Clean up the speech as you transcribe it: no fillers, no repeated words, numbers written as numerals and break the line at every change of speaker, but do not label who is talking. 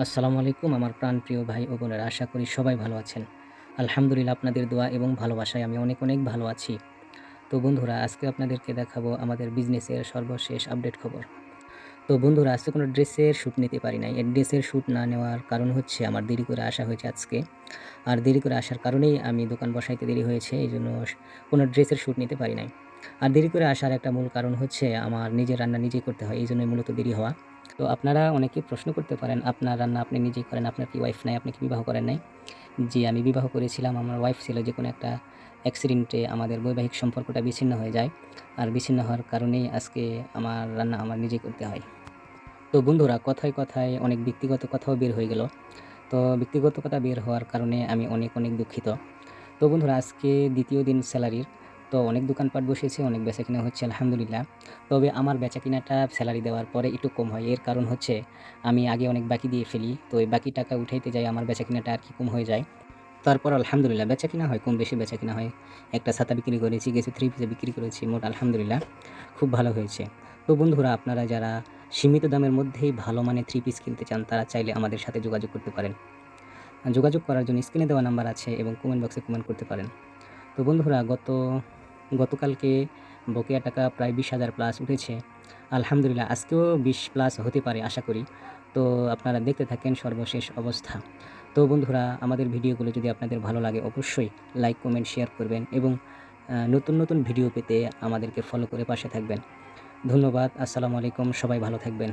আসসালামু আলাইকুম আমার প্রাণপ্রিয় ভাই ও বোনেরা। আশা করি সবাই ভালো আছেন। আলহামদুলিল্লাহ আপনাদের দোয়া এবং ভালোবাসায় আমি অনেক ভালো আছি। তো বন্ধুরা আজকে আপনাদেরকে দেখাবো আমাদের বিজনেসের সর্বশেষ আপডেট খবর। তো বন্ধুরা আজকে কোনো ড্রেসের শ্যুট নিতে পারি নাই। এই ড্রেসের শ্যুট না নেওয়ার কারণ হচ্ছে আমার দেরি করে আসা হয়েছে আজকে। আর দেরি করে আসার কারণেই আমি দোকান বসাইতে দেরি হয়েছে। এইজন্য কোনো ড্রেসের শ্যুট নিতে পারি নাই। আর দেরি করে আসার একটা মূল কারণ হচ্ছে আমার নিজের রান্না নিজেই করতে হয়। এইজন্যই মূলত দেরি হওয়া। তো আপনারা অনেকেই প্রশ্ন করতে পারেন, আপনার রান্না আপনি নিজেই করেন, আপনার কি ওয়াইফ নাই? আপনি কি বিবাহ করেন নাই? জি, আমি বিবাহ করেছিলাম। আমার ওয়াইফ ছিল যেকোনো একটা অ্যাক্সিডেন্টে আমাদের বৈবাহিক সম্পর্কটা বিচ্ছিন্ন হয়ে যায়। আর বিচ্ছিন্ন হওয়ার কারণেই আজকে আমার রান্না আমার নিজেই করতে হয়। তো বন্ধুরা কথায় অনেক ব্যক্তিগত কথাও বের হয়ে গেল। তো ব্যক্তিগত কথা বের হওয়ার কারণে আমি অনেক দুঃখিত। তো বন্ধুরা আজকে ২য় দিন সেলারির। তো অনেক দোকানপাট বসেছে, অনেক বেচাকেনা হচ্ছে আলহামদুলিল্লাহ। তবে আমার বেচাকেনাটা সেলারি দেওয়ার পরে একটু কম হয়। এর কারণ হচ্ছে আমি আগে অনেক বাকি দিয়ে ফেলি। তো এই বাকি টাকা উঠাইতে যাই আমার বেচাকেনাটা আরকি কম হয়ে যায়। তারপর আলহামদুলিল্লাহ বেচাকেনা হয়, কম বেশি বেচাকেনা হয়। একটা ছাতা বিক্রি করেছি, কিছু থ্রি পিসও বিক্রি করেছি। মোট আলহামদুলিল্লাহ খুব ভালো হয়েছে। তো বন্ধুরা আপনারা যারা সীমিত দামের মধ্যেই ভালো মানের থ্রি পিস কিনতে চান তারা চাইলে আমাদের সাথে যোগাযোগ করতে পারেন। যোগাযোগ করার জন্য স্ক্রিনে দেওয়া নাম্বার আছে এবং কমেন্ট বক্সে কমেন্ট করতে পারেন। তো বন্ধুরা গতকালকে বকেয়া টাকা প্রায় 20,000 প্লাস উঠেছে। আলহামদুলিল্লাহ আজকেও 20 প্লাস হতে পারে আশা করি। তো আপনারা দেখতে থাকেন সর্বশেষ অবস্থা। তো বন্ধুরা আমাদের ভিডিওগুলো যদি আপনাদের ভালো লাগে অবশ্যই লাইক, কমেন্ট, শেয়ার করবেন এবং নতুন ভিডিও পেতে আমাদেরকে ফলো করে পাশে থাকবেন। ধন্যবাদ। আসসালামু আলাইকুম। সবাই ভালো থাকবেন।